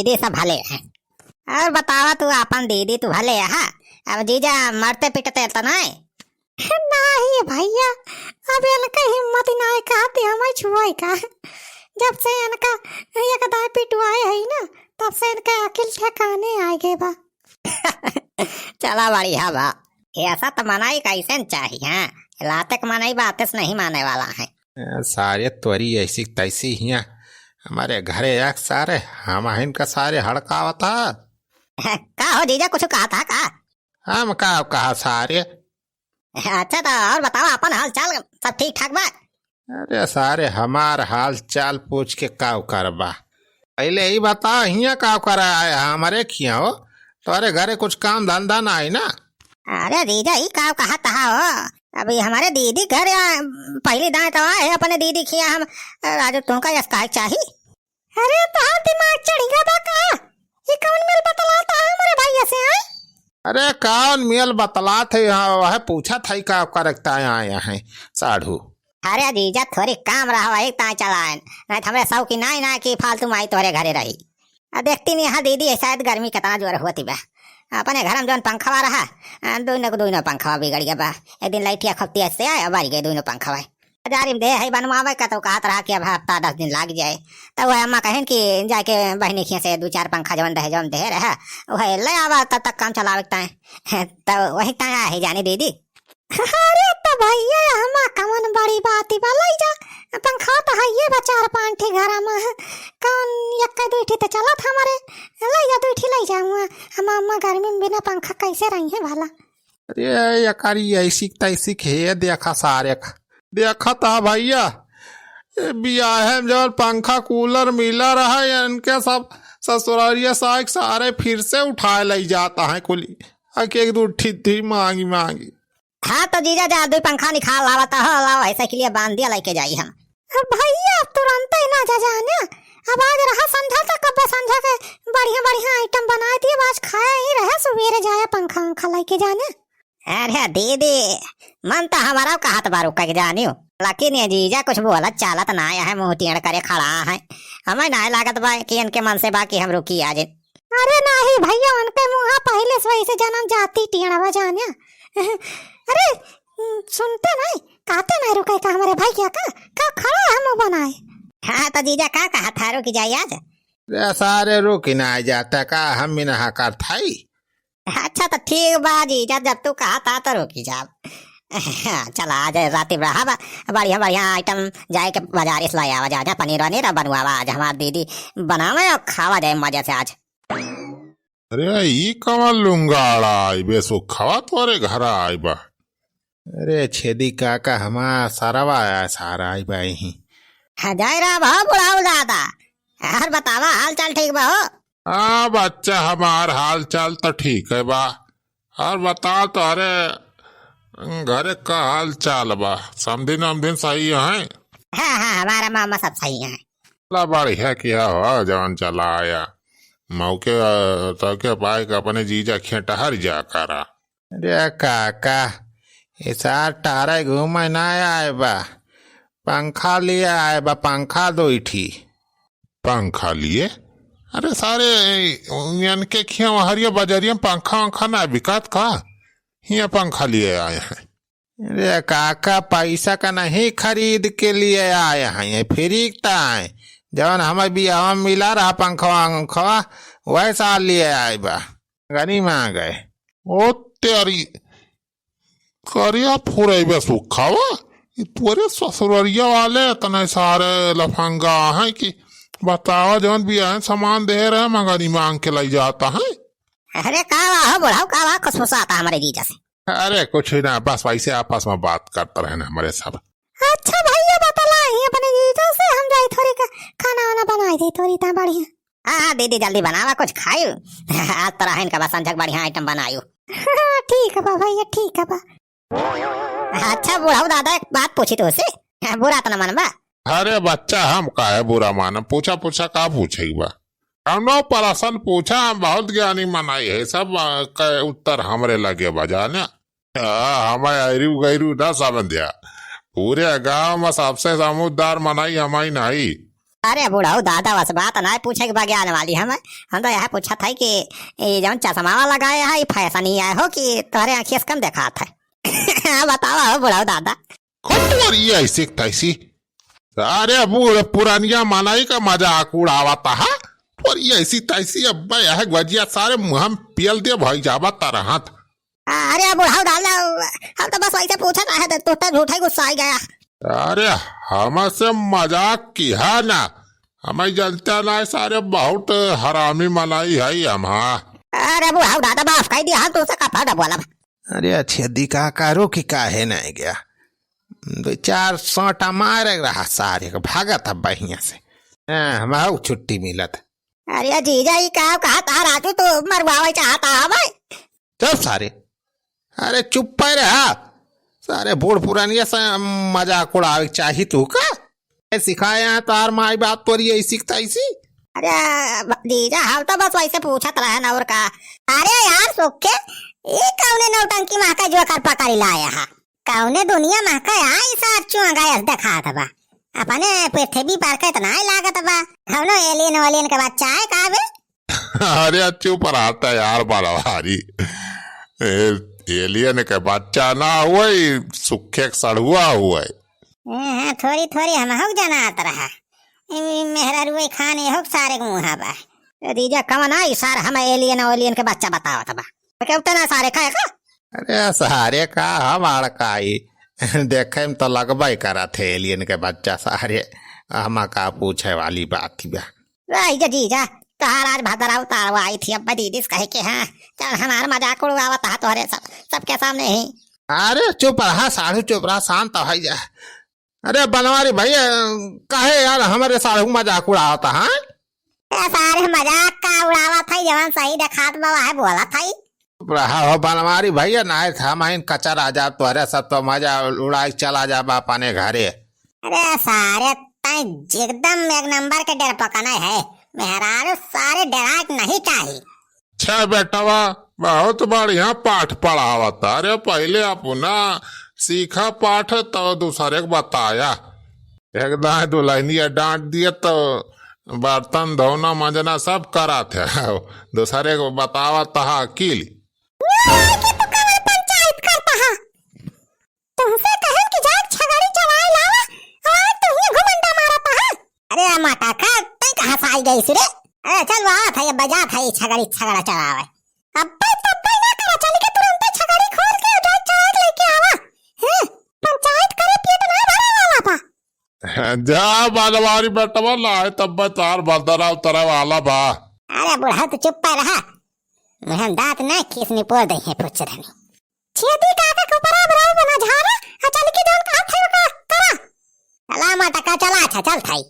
दीदी सब भले हैं। और बतावा तू अपन दीदी तू भले है हाँ? अब जीजा मरते पिटते तो नहीं? नहीं भैया, अब इनका हिम्मत नहीं कहते हमें छुआई का। जब से इनका एक दाई पिटवाए है ना, तब से इनका अकिल ठिकाने आ गए बा। चला बढ़िया बा, ऐसा तो मनाई कैसे चाहिए हाँ? लातक मनाई बातें नहीं माने वाला है। सारे त्वरी ऐसी तैसी हिया हमारे घरे एक सारे हम इनका सारे हड़कावता। का हो जीजा कुछ कहा था का? हम का कहा सारे। अच्छा तो और बताओ अपन हाल चाल सब ठीक ठाक बा? अरे सारे हमार हाल चाल पूछ के काव करबा, पहले ही बता हिया काव कर आया हमारे खिया हो तोरे घरे कुछ काम धंधा ना आई ना। अरे जीजा ही काव कहा था हो, अभी हमारे दीदी घर पहली दाएं तो आए अपने दीदी खिया हम राजू तुमका यस्काय चाहिए। अरे तो दिमाग चढ़ेगा बा का? ये कौन मेल बतलाता है हमारे भैया से आए? अरे कौन मेल बतला थे वह पूछा था का करता आया है साढ़ू। अरे जीजा थोड़ी काम रहा एक ताई चलाए नहीं तो हमारे सौ की नाई ना कि फालतू माई तोरे घरे रही। देखती नहीं हाँ दीदी शायद गर्मी कितना जोर होती बा, अपने घर में जौन पंखा रहा दोनों पंखा बिगड़ गया बा। एक दिन लाइटिया खपती ऐसे आए बारी गए दोनों पंखा जारी दे है बनवावे का तो कहत रहा कि अब हफ्ता 10 दिन लग जाए। तो वह अम्मा कहें कि जाके बहनी खिया से 2-4 पंखा जवन रहे जौन दे रहा वह ले आवा तब तक काम चलावे तो वही ताया है जानी दीदी। अरे तो भैया हम कौन बड़ी बात ही बाला जा पंखा तो है ये 4-5 ठे घर में कौन एक दो ठे तो चला था हमारे ले जा 2 ठे ले जाऊंगा। हम अम्मा गर्मी में बिना पंखा कैसे रही है भला? अरे यकारी ऐसी तैसी खे देखा सारे देखा था भैया ब्याह में जब पंखा कूलर मिला रहा है इनके सब ससुरारिया साइक सारे फिर से उठाए ले जाता है कुली एक दो ठिद्धि मांगी मांगी। हाँ तो जीजा जा 2 पंखा निकाल लावता हो लाओ ऐसा के लिए बांध दिया लेके जाई हम। भैया अब तुरंत ही ना जा जाना, अब आज रहा संझा तक कब संझा के बढ़िया बढ़िया आइटम बना दिए आज खाया ही रहे सवेरे जाए पंखा उंखा लेके जाने। अरे दीदी मन तो हमारा कहत बारू कह जानियो लेकिन ये जीजा कुछ बोला चालत ना आया है मुंह टेढ़ करे खड़ा है हमें ना लागत बा कि इनके मन से बाकी हम रुकी आज। अरे नहीं भैया उनके मुँह पहले से वही से जन्म जाती टेढ़वा जाने। अरे सुनते नहीं कहते नहीं रुके का हमारे भैया का खड़ा है मुँह बनाए। हाँ तो जीजा का कहा था रुकी जाए आज? सारे रुक ना जाता का हम बिना कर थाई। अच्छा तो ठीक बा जीजा जब तू कहा था तो रुकी जा। चला आज राती रहा बढ़िया बढ़िया आइटम जाए के बाजार से लाया जा पनीर वनीर बनवावा आज हमारी दीदी बनावे और खावा जाए मजे से आज। अरे ई कमल लुंगाड़ा आई बे सुखवा तोरे घर आई बा। अरे छेदी काका हमारा सारा आया सारा आई बा ही। जाए रहा भाव बुढ़ाऊ दादा यार बतावा हाल चाल ठीक बा हो? हाँ बच्चा हमार हाल चाल तो ठीक है बा, और बता तो अरे घरे का हाल चाल बा समदिन अमदिन सही है? हाँ हाँ हमारा मामा सब सही है। बढ़िया किया हो जवान चला आया मौके तौके पाए का अपने जीजा खेटहर जा करा। अरे काका ऐसा टारा घूमे ना आए बा, पंखा लिए आए बा पंखा 2 ही। पंखा लिए? अरे सारे इनके खिया हरिया बाजारिया पंखा वंखा ना बिकात का हिया पंखा लिए आए हैं। अरे काका पैसा का नहीं खरीद के लिए आए हैं फ्री का है जवन हमें बियाह मिला रहा पंखा वैसा लिए आए बा गनी मां गए। ओ तेरी करिया फुरेबे सुखावा पूरे ससुररिया वाले इतने सारे लफंगा हैं कि बतावा जवन भी है सामान दे रहे मगनी मांग के लाई जाता है। अरे का बुढ़ाऊ का खुशफुसा आता हमारे जीजा से। अरे कुछ ना बस वैसे आपस में बात करते रहना हमारे सब। अच्छा भैया बतला अपने जीजा से हम जाए थोड़ी का खाना वाना बनाए दे थोड़ी ता बढ़िया। हाँ दीदी जल्दी बनावा कुछ खायू आज तरह इनका बस संझक बढ़िया आइटम बनायू। ठीक है बा भैया ठीक है बा। अच्छा बुढ़ाऊ दादा एक बात पूछी तो उसे बुरा तो न मन बा? अरे बच्चा हम का है बुरा माना पूछा पूछा का पूछे बा कौनो प्रश्न पूछा हम बहुत ज्ञानी मनाई है सब के उत्तर हमरे लगे बजाने। हमें अरू गैरू न समझ दिया पूरे गांव में सबसे समझदार मनाई हमारी नहीं। अरे बुढ़ाऊ दादा बस बात ना पूछे के बगैर वाली हम तो यह पूछा था कि ये जौन चश्मा लगाए है ये फैशन ही आए हो कि तुम्हारे आँखियों से कम देखा था। बताओ हो बुढ़ाऊ दादा। तुम्हारी ऐसी तैसी अरे बूढ़ पुरानिया मलाई का मजाक उड़ावाता है और ये ऐसी तैसी अब्बा यह गजिया सारे मुँह में पियल दे भाई जावा तरह अरे बुढ़ाऊ दादा हम तो बस वैसे पूछा था तो झूठा गुस्सा आ गया। अरे हमसे मजाक किया ना हमें जलता ना सारे बहुत हरामी मलाई है हम। अरे बुढ़ाऊ दादा माफ कर दिया हम तुमसे कपड़ा बोला। अरे अच्छी दिखा करो कि काहे नहीं गया 2-4 सोटा मारे रहा सारे को भागा था बढ़िया से। हमारा छुट्टी मिलत। अरे जीजा ही कहा था राजू तो मरवावे चाहता है भाई। चुप सारे। अरे चुप पे रहा सारे बूढ़ पुरानिया से मजाक उड़ावे चाहिए तू का सिखाया तार माई बात पर ये सीखता इसी। अरे जीजा हम तो बस वैसे पूछत रहे ना और का। अरे यार सुखे ये कौने नौटंकी महका जो कर पकड़ी लाया है कौने दुनिया महका आई सार चुंगा देखा था बा अपने पृथ्वी पर का इतना ही लागत बा हम नो एलियन के बच्चा है का बे। अरे चुप रहता यार बलवारी एलियन के बच्चा ना हुआ सुखे सड़ुआ हुआ थोड़ी थोड़ी हम हो जनात रहा मेहरा रुए खाने हो सारे मुँह बा दीजा कमन आई सार हम एलियन के बच्चा बताओ था बा क्या उतना सारे खाए का। अरे सारे का हम अड़काई देखे में तो लगवा ही करा थे एलियन के बच्चा सारे हम का पूछे वाली बात थी बा। जीजा तोहार आज भदरा उतार आई थी अब दीदी कहे के हाँ चल हमारा मजाक उड़ावता है तोहरे सबके सामने ही। अरे चुप रहा साढ़ू चुप रहा शांत हो जा। अरे बनवारी भैया कहे यार हमारे साढ़ू मजाक उड़ावता है सारे मजाक का उड़ावा था जवान सही देखात बाबा है बोला था रहा हो बनवारी भैया ना था माइन कचर आ जा तोहरे सब तो मजा उड़ाई चला जा अपने घरे। अरे सारे एकदम एक नंबर के डर पकाना है मेहरारू सारे डराक नहीं चाहिए। अच्छा बेटवा बहुत बढ़िया पाठ पढ़ावता अरे पहले अपना सीखा पाठ तो दूसरे को बताया एकदम दुल्हनिया डांट दिए तो बर्तन धोना मंजना सब करा थे दूसरे को बतावा तहा अकील पंचायत करता है तुमसे कहन कि जाग छगड़ी चवाई लावा और तू ही घुमंडा मारता है। अरे माता का तै कहां से आई गई रे। अरे चल वहां था ये बजा था ये छगड़ी छगड़ा चलावे अब्बे तब्बे ना करा चल के तुरंत छगड़ी खोल के उठा चाक लेके आवा हैं पंचायत करे पेट ना भरे वाला था। जा बालवारी बेटवा लाए तब तार बदरा उतरा वाला बा। अरे बुढ़ा तो चुप पे रहा मुहम दांत ना किसने पोड़ दे है पूछ रही छेदी काका को परा बराव बना झारा चल के जोन का थे का करा चला माता का चला अच्छा चल थाई।